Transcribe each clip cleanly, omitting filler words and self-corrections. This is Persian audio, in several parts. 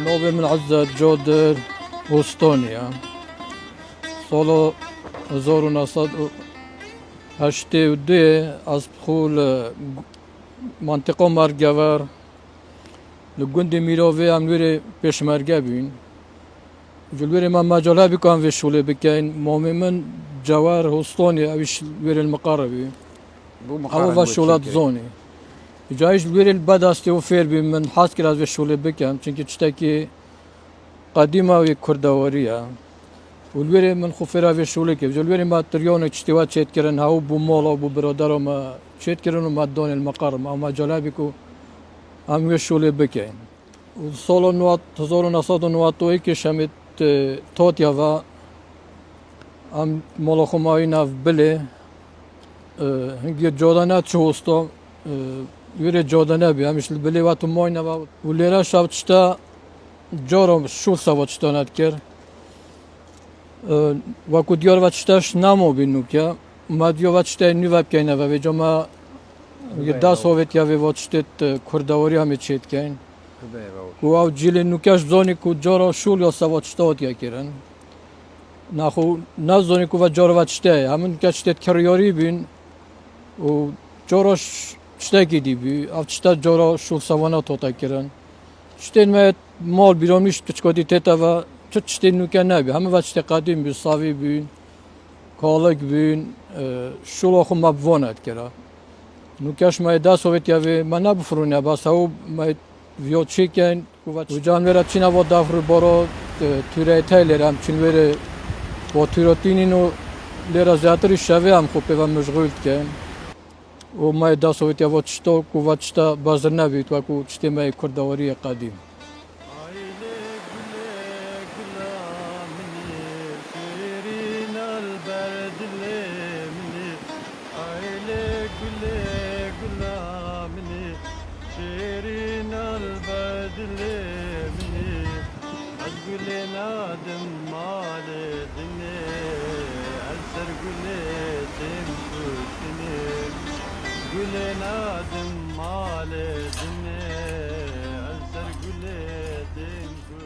نوبة من عزة جودر بوستونيا سولو زورو نصد هشتي ودي از بخول منطقة مرگور لگوندی میروی املوری پیشمرگه بین جلوری من مجاله بکن و شوله بکن مومی من جوار هستونی اویش لوری المقربی او و شولات زونی جایش لوری البداستی و فیر بین من حاس کرد و شوله بکن چونکه چتاکی قدیمه و کردواریه ولوری من خفرا و شوله که جلوری ما تریون اشتوات شد کردن هاو بو مولا بو برادر ما شد کردن و مدون المقرب او مجاله بکو هم و شوله بکن سال 1992 که شمید توتیا و هم ملاخمایی نف بله هنگی جادانه چوستا ویره جادانه بی همیشه بله و تو ماینه و ولیره شبچتا جارم شول سوچتا ند کرد و کدیار و چتاش نمو بینو که مدیو و چتا نیو بکنه و به جمع یه دست هویت یا به وچتت کردواری همه چیت کن و او جیل نوکش زونی کو جارا شول یا سوچتا هاتیا کرن نخو نزونی کو و جارا و چتا همون که چتت کریاری بین و جارا چتا کی دی بی او چتا جارا شول سوانا توتا کرن چتین مت مال بیرونیش چکادی تتا و چتین نوکه نبی همه و چتا قدیم بی صافی بین کالک بین شول آخو مبواند کرا نوکش مای دست هویت یا به من نبفرونه بس او مای ویو چیکن و جانورا چینا و دافر بارو توره تایلر هم چین وره و توریتینو لرا زیادری شوی هم خوبه و مشغول کن و مای دست هویت یا و چتا کو و چتا بازر نبید و کو چتی مای کردواری قدیم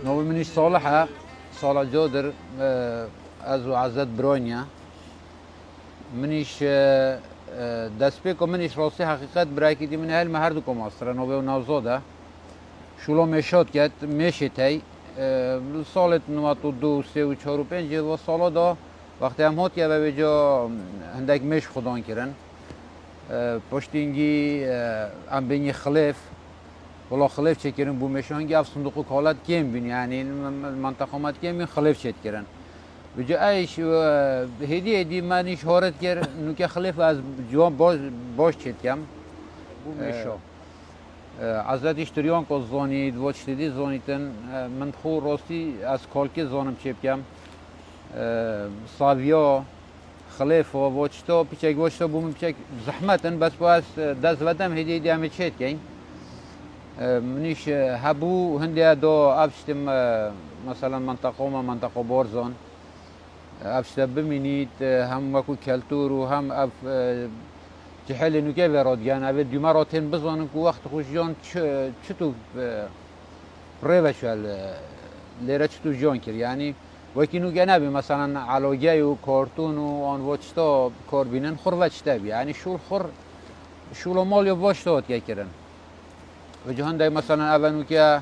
نوبي منيش صالحة صالح جودر ازو عزت برونيا منيش دسبيكو منيش راسي حقيقت برايكي دي من هل هر دوكو ماستر نوبي و نوزودا شولو مشات كت مشتي سالت نواتو دو سه و چهار و پنج و سالا دا وقتی هم هات یا به جا هندک مش خدان کرن پشتینگی ام بینی خلیف ولا خلیف چه کرن بو مشانگی اف صندوق کالت کم بین یعنی منطقه کم بین خلیف چه کرن بجا ایش هدی منیش هارت کر نوک خلیف از جوان باش چه کم بو مشا عزت اشتریان کو زانی دو چتدی زانیتن من خو راستی از کالک زانم چه کم ساویا خلیف و وچتا پیچک وچتا بوم پیچک زحمتن بس باز دست ودم هدیه دیام چیت کین منیش هبو هندی دو ابشتم مثلا منطقه بارزان ابشت ببینید هم وکو کلتور و هم اف جهل نوکه ورادگان اوه دیماراتن بزنن که وقت خوشیان چطور پریوشل لیره چطور جان کر یعنی وکی نوگه نبی مثلا علاقه و کارتون و آن وچتا کار بینن خور وچتا بی یعنی شول و مال یا وچتا هات که کرن و جهان دای مثلا اولو که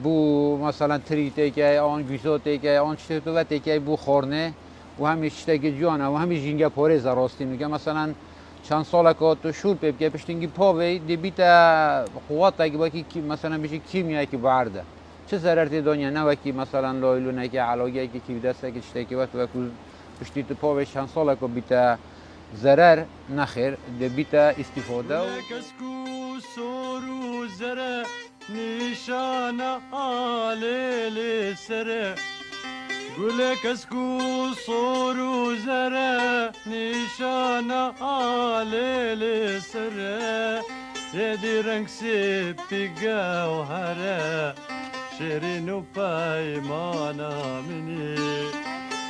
بو مثلا تریته که آن گوزاته که آن چطور که بو خورنه و همیشه چطور جوانه و همیشه جنگه پاره زراستی میگه مثلا چند سال که تو شول پیب که پشتینگی پاوی دی بیتا قوات که باکی مثلا بشه کیمیایی که برده چه ضررتی دنیا نه وکی مثلا لایلو نه که علاقه که کی دسته که چته که وقت وکو پشتی تو پاوی چند سال که بیتا ضرر نخیر دی بیتا استفاده و کسکو سورو زره نشان آلیل سره گل کسکو سورو زره نشان آلیل سره یدی رنگ سپی گوهره شیرین و پیمانا منی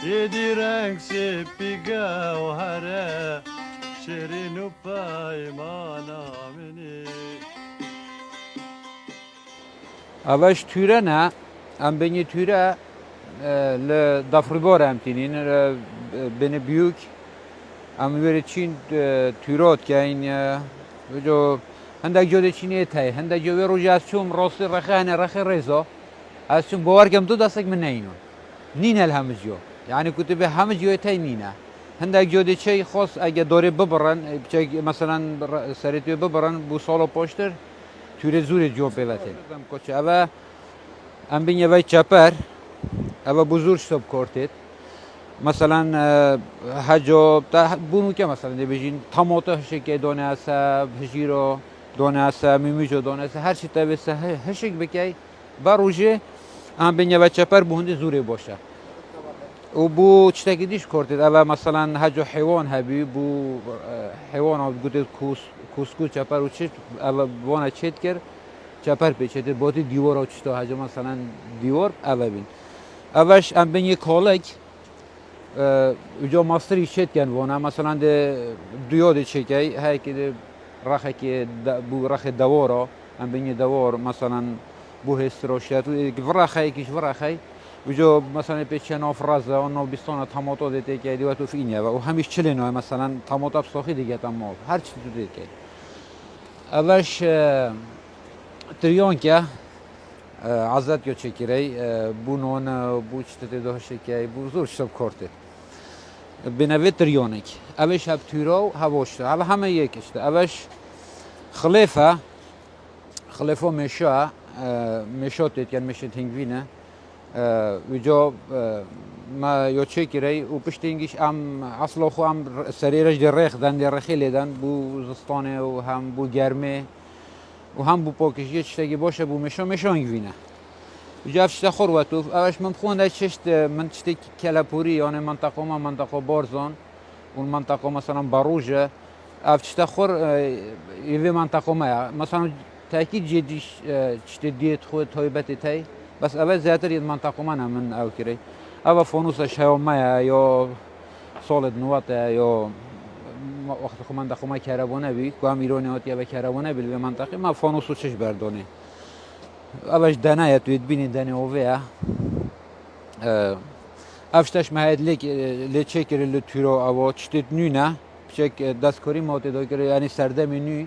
یدی رنگ سپی گوهره شیرین و پیمانا منی اوش تیره نه ام بینی تیره ل دافریبار هم تینین بین بیوک ام وری چین تیرات که این وجو هندک جوده چینی تای هندک جوده روی از چوم راستی رخه هنه رخه رضا از چوم باور کم تو دستک من نینون نین همه جو یعنی کتب همه جوی تای نینه هندک جوده چی خاص اگه داره ببرن چه مثلا سریتو ببرن بو سالو پشتر تیره زور جو پیوته کوچه اوا ام بینی وای چپر اوا بزرگ شب کرده مثلا هجو تا بونو که مثلا دی بجین تماتا هشکی دانه است هجیرو دانه است میمیجو دانه است هر چی تا بسه هشک بکی باروجه ام بینی و چپر بوند زوری باشه و بو چتکی دیش کرده اول مثلا هجو حیوان هبی بو حیوان ها گوده کوسکو چپر و چت اول وانه چت کرد چپر پیچیده باتی دیوار ها چتا هجو مثلا دیوار اول بین اولش ام بینی کالک اونجا ماستری شد کن وانه مثلا ده دیوده چکی هی که رخه که بو رخه دوارا ام بینی دوار مثلا بو هستروشیت و رخه یکیش رخه اونجا مثلا پیچه نافرازه و نابستان تماتا دیده که دیوار تو فینیه و همیشه چلینه مثلا تماتا بساخی دیگه تمام هر چی تو دیده که اولش تریان که عزت یا چکیری بو نون بو چته داشته که بو زور شب کرده بنوی تریانک اوش هب تیرو هواشته هوا همه یکشته اوش خلیفه میشه تید یعنی میشه تنگوینه وجا ما یا چکیری و پشتینگیش ام اصلا خو ام سریرش در رخ دن در رخی دن بو زستانه و هم بو گرمه و هم بو پاکشی چتگی باشه بو میشه انگوینه وجا افشته خوروتو اوش من خونده چشت من چتی کلپوری یعنی منطقه بارزان اون منطقه مثلا باروجه افشته خور یه منطقه ما مثلا تاکید جدیش چتی دیت خود تایبت تای بس اول زیادتر یه منطقه من او کری اول فانوسش هوا ما یا سالد نواته یا وقت خو منطقه ما کربونه بی که هم ایرانی هاتی یا به کربونه بی به منطقه ما فانوسو چش بردانه اولش دنه یا توید بینی دنه اوه افشتش مهد لیچه کری لطیرو اوا چتید نو نه بچک دستکاری ماتی دا کری یعنی سردمی نو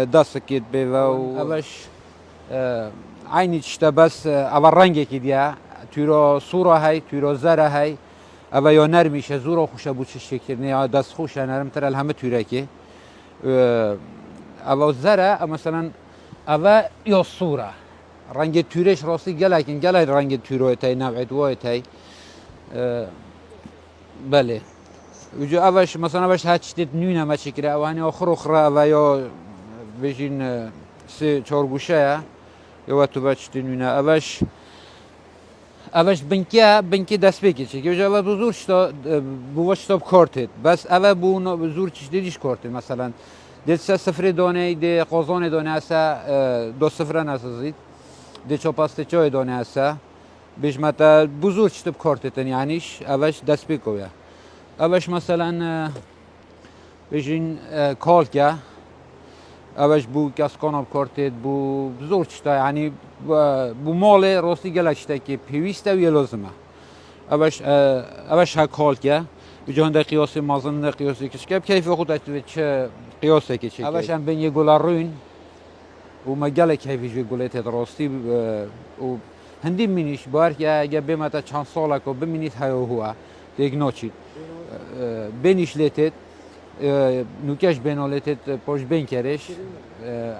دست کید بی و اولش عینی چته بس اول رنگی که دیا تیرو سورا های تیرو زره های اول یا نرمیشه زورا خوشه بود چه شکل نه دست خوشه نرم تر همه تیره که اول زره مثلا اول یا سورا رنگ تیرش راستی گله رنگ تیرو تای نوع دوای تای بله وجو اولش مثلا اولش هر چیت نونه ما چکره اوانی آخر اول یا بجین سه چهار گوشه یا تو بچه نونه اولش بنکی دست بکشه که اول بزرگ شد بوش تاب کارتید بس اول بو زور چیز دیدیش کارتید مثلا دل سه صفر دانه دی قازان دانه است 2-0 نسازید دی چاپاسته چای دانه است بیش متا بزرگ شد کارتید یعنیش اولش دست بکویا اولش مثلا بیشین کال که اولش بو کاسکاناب کارتید بو زور شد یعنی بو مال راستی گلشته که پیوسته و لازمه اولش کال که بجان در قیاس مازن در قیاسی کشکب کیف خودت چه قیاسه که چه اولش هم بین یه گلار روین و مگل کیفیش به گلت راستی و هندی منیش بار که اگه بمت چند ساله که بمینید هیا هوا دیگ ناچید بینیش لیتت نوکش بینالتت پاش بین کرش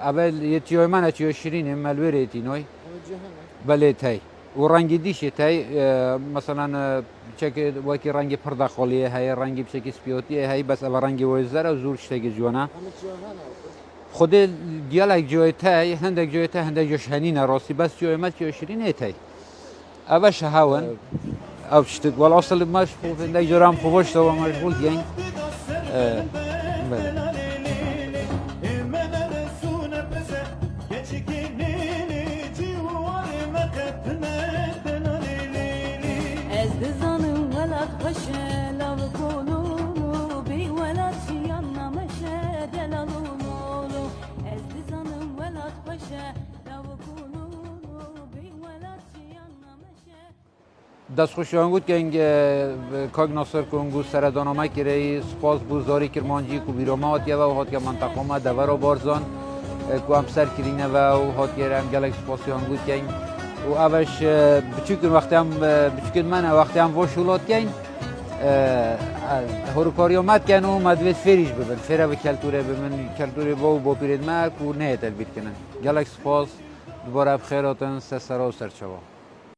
اول یه تیوی من تیوی شیرینه ملوره تینوی بله تای و رنگ دیشه تای مثلا چک وکی رنگ پرداخالیه های رنگی بچکی سپیوتیه های بس اول رنگ ویزره و زور شتگی جوانا خود دیالک جوی تای هندک جوی تای هندک جوش هنینه راستی بس جوی مت جوی شیرینه تای اول شهوان او شتد ولی اصل مشغول هندک جورام خوبش تو مشغول گنگ بله Ez dizanım velat paşa, lavukunu دست خوشیان بود که این کاغ ناصر کنگو سردانامه کری سپاس بوزاری کرمانجی کو بیرامات یا و هات که منطقه ما دور و بارزان کو هم سر کرینه و هات که هم گلک سپاسیان بود که این و اوش بچکن وقتی هم بچکن من وقتی هم وشولات که این هروکاری آمد که انو مدوید فریش ببین فره و کلتوره ببین کلتوره با پیرد مرک و نه تلبیت کنن گلک سپاس دوباره بخیراتن سر و سرچوا